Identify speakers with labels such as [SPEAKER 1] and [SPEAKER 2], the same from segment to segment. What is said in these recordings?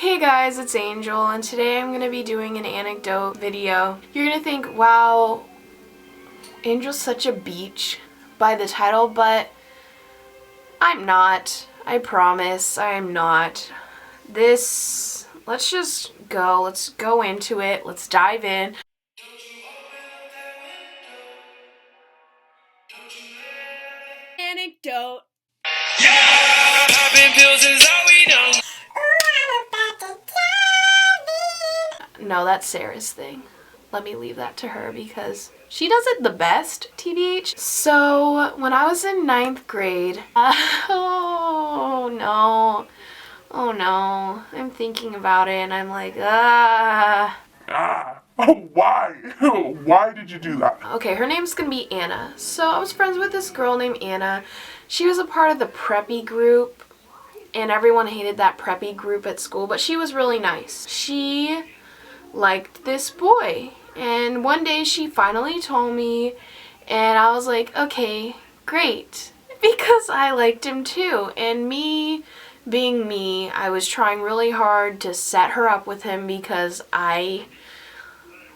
[SPEAKER 1] Hey guys, it's Angel, and today I'm going to be doing an anecdote video. You're going to think, wow, Angel's such a beach by the title, but I'm not. I promise, I'm not. Let's just go. Let's go into it. Let's dive in. Anecdote. Yeah, popping pills is all we know. No, that's Sarah's thing. Let me leave that to her because she does it the best, TBH. So, when I was in 9th grade, oh no, I'm thinking about it and I'm like,
[SPEAKER 2] Why? Why did you do that?
[SPEAKER 1] Okay, her name's gonna be Anna. So I was friends with this girl named Anna. She was a part of the preppy group, and everyone hated that preppy group at school, but she was really nice. She liked this boy, and one day she finally told me, and I was like, okay, great, because I liked him too. And me being me, I was trying really hard to set her up with him because I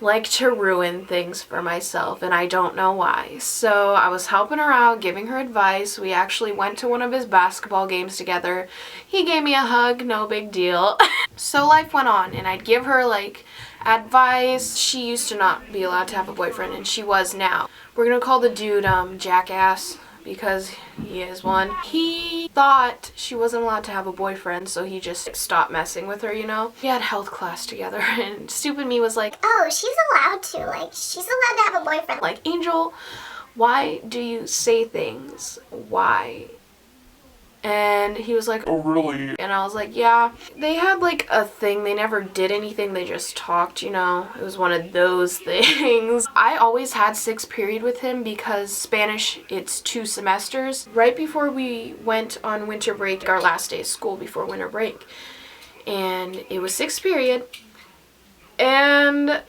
[SPEAKER 1] like to ruin things for myself, and I don't know why. So I was helping her out, giving her advice. We actually went to one of his basketball games together. He gave me a hug, no big deal. So life went on, and I'd give her like advice. She used to not be allowed to have a boyfriend, and she was now. We're gonna call the dude jackass because he is one. He thought she wasn't allowed to have a boyfriend, so he just stopped messing with her, you know? We had health class together, and stupid me was like,
[SPEAKER 3] oh, she's allowed to, like, she's allowed to have a boyfriend.
[SPEAKER 1] Like, Angel, why do you say things? Why? And he was like,
[SPEAKER 2] Oh, really?
[SPEAKER 1] and I was like, yeah. They had like a thing. They never did anything. They just talked, you know. It was one of those things. I always had 6th period with him because Spanish, it's 2 semesters. Right before we went on winter break, our last day of school before winter break. And it was 6th period. And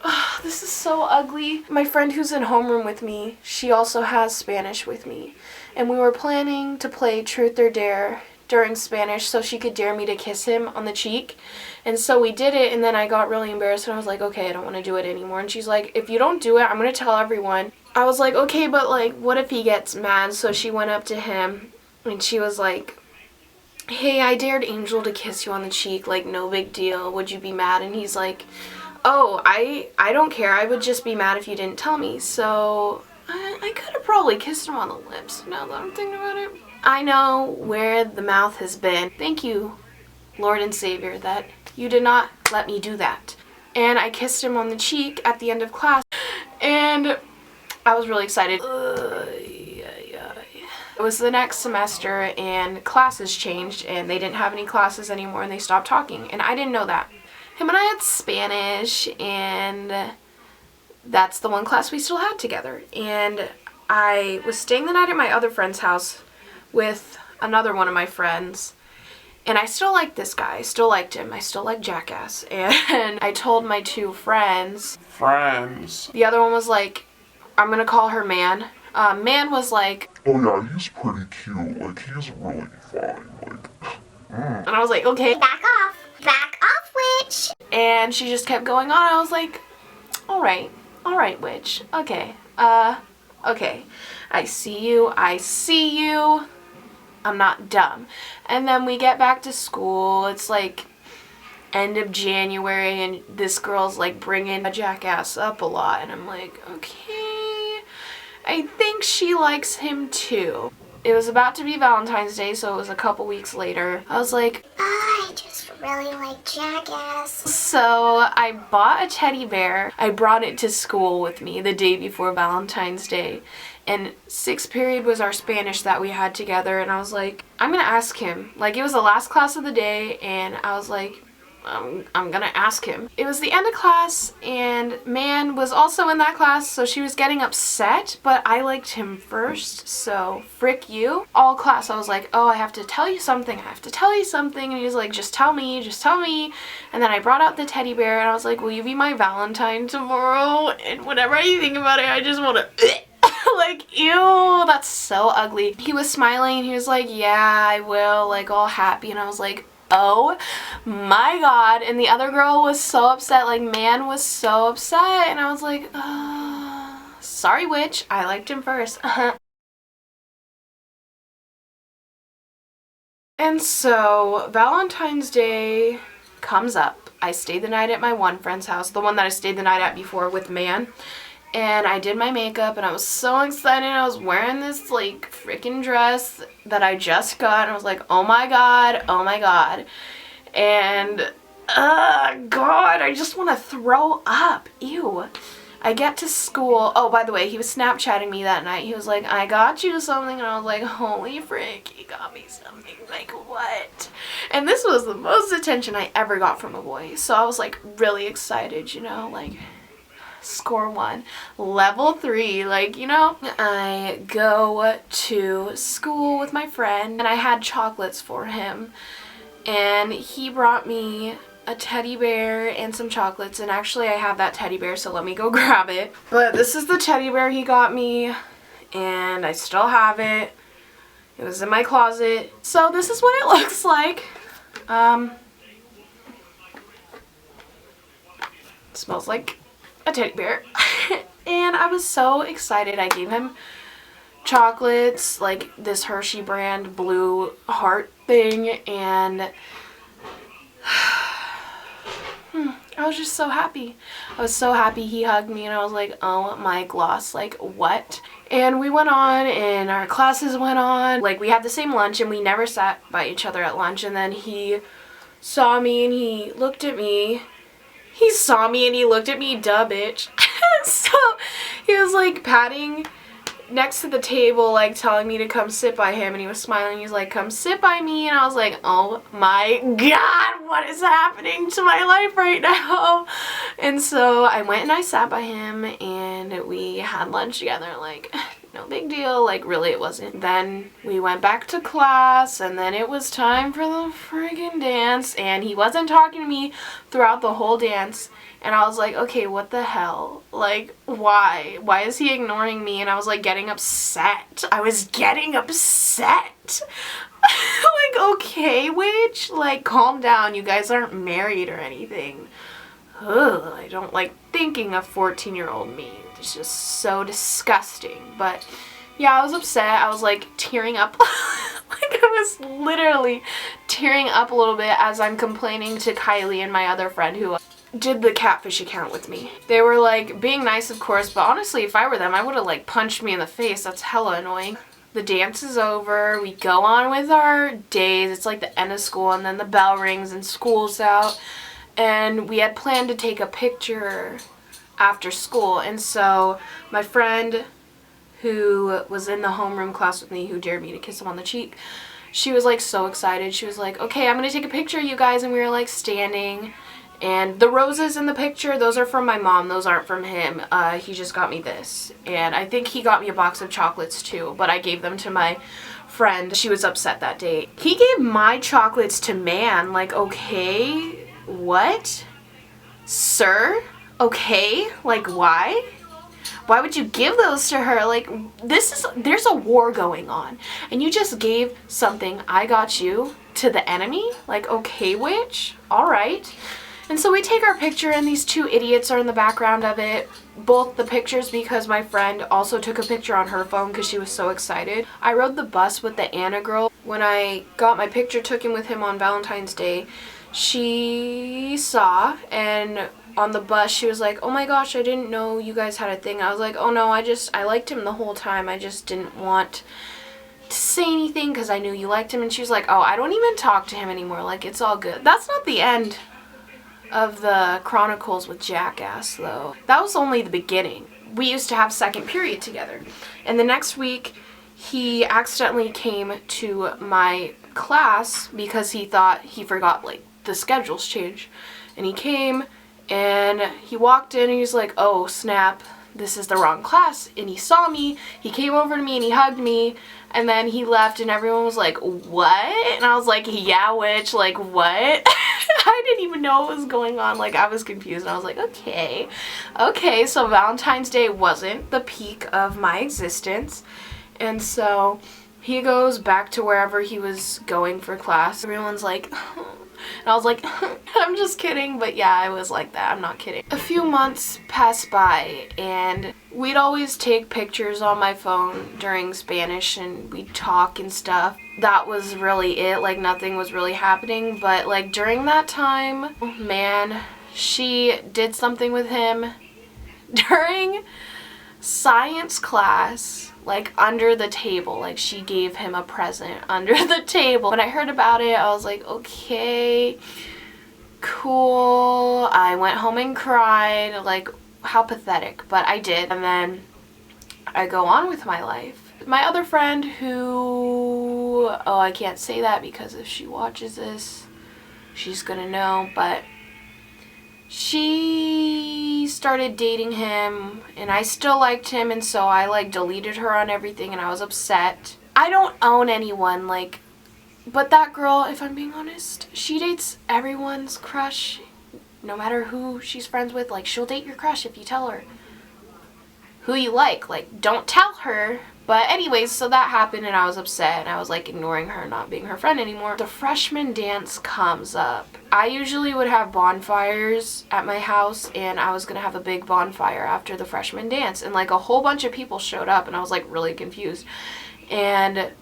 [SPEAKER 1] this is so ugly. My friend who's in homeroom with me, she also has Spanish with me. And we were planning to play Truth or Dare during Spanish so she could dare me to kiss him on the cheek. And so we did it, and then I got really embarrassed and I was like, okay, I don't want to do it anymore. And she's like, if you don't do it, I'm going to tell everyone. I was like, okay, but like, what if he gets mad? So she went up to him and she was like, hey, I dared Angel to kiss you on the cheek, like no big deal. Would you be mad? And he's like, oh, I don't care. I would just be mad if you didn't tell me. So I could have probably kissed him on the lips now that I'm thinking about it. I know where the mouth has been. Thank you, Lord and Savior, that you did not let me do that. And I kissed him on the cheek at the end of class, and I was really excited. It was the next semester, and classes changed, and they didn't have any classes anymore, and they stopped talking, and I didn't know that. Him and I had Spanish, and that's the one class we still had together. And I was staying the night at my other friend's house with another one of my friends, and I still liked this guy. I still liked him. I still liked Jackass. And I told my 2 friends. The other one was like, I'm gonna call her Man. Man was like,
[SPEAKER 2] oh yeah, he's pretty cute. Like, he's really fine. Like,
[SPEAKER 1] And I was like, okay.
[SPEAKER 3] Back off, witch.
[SPEAKER 1] And she just kept going on. I was like, all right, witch. Okay, okay. I see you. I'm not dumb. And then we get back to school. It's like end of January, and this girl's like bringing a Jackass up a lot. And I'm like, okay, I think she likes him too. It was about to be Valentine's Day, so it was a couple weeks later. I was like,
[SPEAKER 3] I just really like Jackass.
[SPEAKER 1] So I bought a teddy bear. I brought it to school with me the day before Valentine's Day. And 6th period was our Spanish that we had together. And I was like, I'm going to ask him. Like, it was the last class of the day. And I was like, I'm gonna ask him. It was the end of class, and Man was also in that class, so she was getting upset, but I liked him first, so frick you. All class I was like, oh, I have to tell you something, and he was like, just tell me. And then I brought out the teddy bear, and I was like, will you be my Valentine tomorrow? And whenever I think about it, I just want to like, ew, that's so ugly. He was smiling, he was like, yeah, I will, like all happy, and I was like, oh my god. And the other girl was so upset, like man was so upset, and I was like, sorry witch, I liked him first. And so Valentine's Day comes up. I stayed the night at my one friend's house, the one that I stayed the night at before with man. And I did my makeup and I was so excited. I was wearing this like freaking dress that I just got and I was like, oh my god, oh my god. And god, I just want to throw up. Ew. I get to school. Oh, by the way, he was Snapchatting me that night. He was like, I got you something. And I was like, holy frick, he got me something. Like, what? And this was the most attention I ever got from a boy. So I was like really excited, you know, like score 1. Level 3, like, you know. I go to school with my friend and I had chocolates for him. And he brought me a teddy bear and some chocolates, and actually I have that teddy bear, so let me go grab it. But this is the teddy bear he got me, and I still have it. It was in my closet. So this is what it looks like. It smells like a teddy bear. And I was so excited. I gave him chocolates, like this Hershey brand blue heart thing, and I was just so happy. I was so happy. He hugged me and I was like, oh my gloss, like what? And we went on and our classes went on. Like we had the same lunch and we never sat by each other at lunch, and then he saw me and he looked at me. He saw me and he looked at me, duh bitch. So he was like patting next to the table, like telling me to come sit by him, and he was smiling. He was like, come sit by me, and I was like, oh my god, what is happening to my life right now? And so I went and I sat by him and we had lunch together, like no big deal, like really it wasn't. Then we went back to class and then it was time for the friggin' dance, and he wasn't talking to me throughout the whole dance. And I was like, okay, what the hell? Like, why? Why is he ignoring me? And I was like getting upset. I was getting upset. Like, okay, witch, like calm down. You guys aren't married or anything. Ugh, I don't like thinking of 14-year-old me. It's just so disgusting. But yeah, I was upset. I was like tearing up. Like I was literally tearing up a little bit as I'm complaining to Kylie and my other friend who did the catfish account with me. They were like being nice, of course, but honestly if I were them I would have like punched me in the face. That's hella annoying. The dance is over. We go on with our days. It's like the end of school and then the bell rings and school's out. And we had planned to take a picture after school, and so my friend who was in the homeroom class with me, who dared me to kiss him on the cheek, she was like so excited. She was like, okay, I'm gonna take a picture of you guys, and we were like standing. And the roses in the picture, those are from my mom. Those aren't from him. He just got me this. And I think he got me a box of chocolates too, but I gave them to my friend. She was upset that day. He gave my chocolates to man. Like, okay, what? Sir? Okay, like why? Why would you give those to her? Like, there's a war going on. And you just gave something I got you to the enemy? Like, okay, witch? All right. And so we take our picture and these two idiots are in the background of it. Both the pictures because my friend also took a picture on her phone because she was so excited. I rode the bus with the Anna girl. When I got my picture taken with him on Valentine's Day, she saw, and on the bus she was like, oh my gosh, I didn't know you guys had a thing. I was like, oh no, I liked him the whole time. I just didn't want to say anything because I knew you liked him. And she was like, oh, I don't even talk to him anymore. Like, it's all good. That's not the end of the Chronicles with Jackass though. That was only the beginning. We used to have second period together, and the next week he accidentally came to my class because he thought he forgot like the schedules changed, and he came and he walked in and he was like, oh snap, this is the wrong class. And he saw me, he came over to me and he hugged me, and then he left and everyone was like, what? And I was like, yeah, witch, like what? I didn't even know what was going on. Like, I was confused and I was like, okay, so Valentine's Day wasn't the peak of my existence. And so he goes back to wherever he was going for class. Everyone's like, and I was like, I'm just kidding, but yeah, I was like that. I'm not kidding. A few months passed by, and we'd always take pictures on my phone during Spanish, and we'd talk and stuff. That was really it. Like, nothing was really happening, but like during that time, man, she did something with him during science class. Like, under the table. Like, she gave him a present under the table. When I heard about it, I was like, okay, cool. I went home and cried. Like, how pathetic. But I did. And then I go on with my life. My other friend who... oh, I can't say that because if she watches this, she's gonna know. But she started dating him, and I still liked him, and so I like deleted her on everything, and I was upset. I don't own anyone, like, but that girl, if I'm being honest, she dates everyone's crush, no matter who she's friends with. Like, she'll date your crush if you tell her who you like. Like, don't tell her. But anyways, so that happened, and I was upset, and I was like ignoring her, not being her friend anymore. The freshman dance comes up. I usually would have bonfires at my house, and I was gonna have a big bonfire after the freshman dance, and like a whole bunch of people showed up, and I was like really confused. And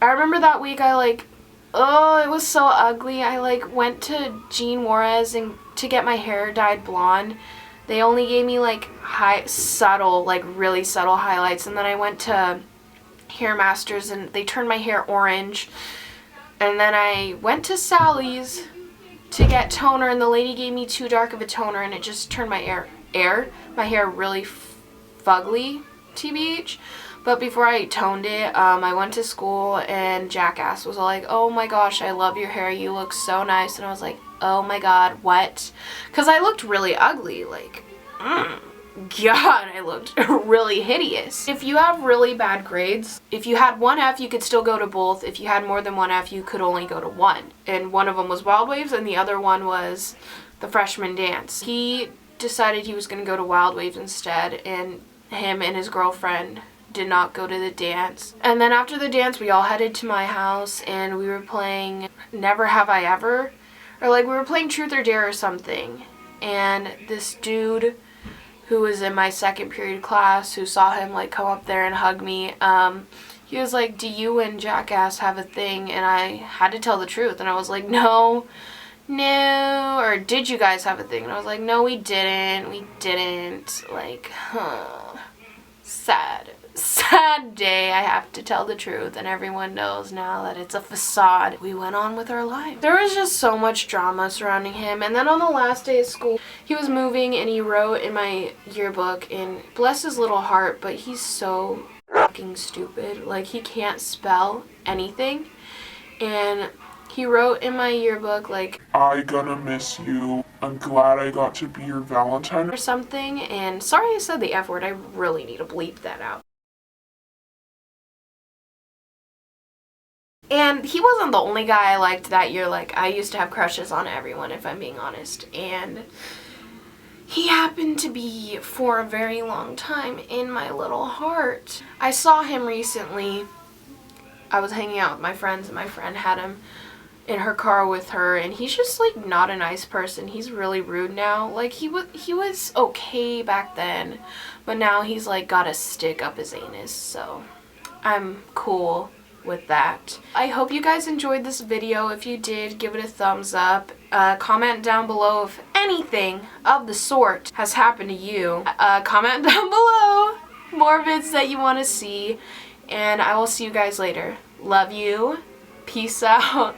[SPEAKER 1] I remember that week I like, oh, it was so ugly. I like went to Jean Juarez and to get my hair dyed blonde. They only gave me like subtle, like really subtle highlights, and then I went to Hair Masters and they turned my hair orange. And then I went to Sally's to get toner, and the lady gave me too dark of a toner, and it just turned my hair really fugly, TBH. But before I toned it, I went to school, and Jackass was all like, oh my gosh, I love your hair, you look so nice. And I was like, oh my god, what? Because I looked really ugly, like, God, I looked really hideous. If you have really bad grades, if you had one F, you could still go to both. If you had more than one F, you could only go to one. And one of them was Wild Waves, and the other one was the freshman dance. He decided he was going to go to Wild Waves instead, and him and his girlfriend did not go to the dance. And then after the dance, we all headed to my house, and we were playing Never Have I Ever, or like we were playing Truth or Dare or something. And this dude who was in my second period class, who saw him like come up there and hug me, he was like, do you and Jackass have a thing? And I had to tell the truth, and I was like, no, or did you guys have a thing? And I was like, no, we didn't, like, sad day. I have to tell the truth, and everyone knows now that it's a facade. We went on with our life. There was just so much drama surrounding him, and then on the last day of school, he was moving, and he wrote in my yearbook, and bless his little heart, but he's so fucking stupid. Like, he can't spell anything, and he wrote in my yearbook, like,
[SPEAKER 2] I gonna miss you. I'm glad I got to be your Valentine.
[SPEAKER 1] or something, and sorry I said the F word, I really need to bleep that out. And he wasn't the only guy I liked that year. Like, I used to have crushes on everyone, if I'm being honest. And he happened to be, for a very long time, in my little heart. I saw him recently. I was hanging out with my friends, and my friend had him in her car with her. And he's just, like, not a nice person. He's really rude now. Like, he was okay back then. But now he's, like, got a stick up his anus. So, I'm cool with that. I hope you guys enjoyed this video. If you did, give it a thumbs up. Comment down below if anything of the sort has happened to you. Comment down below more vids that you want to see, and I will see you guys later. Love you. Peace out.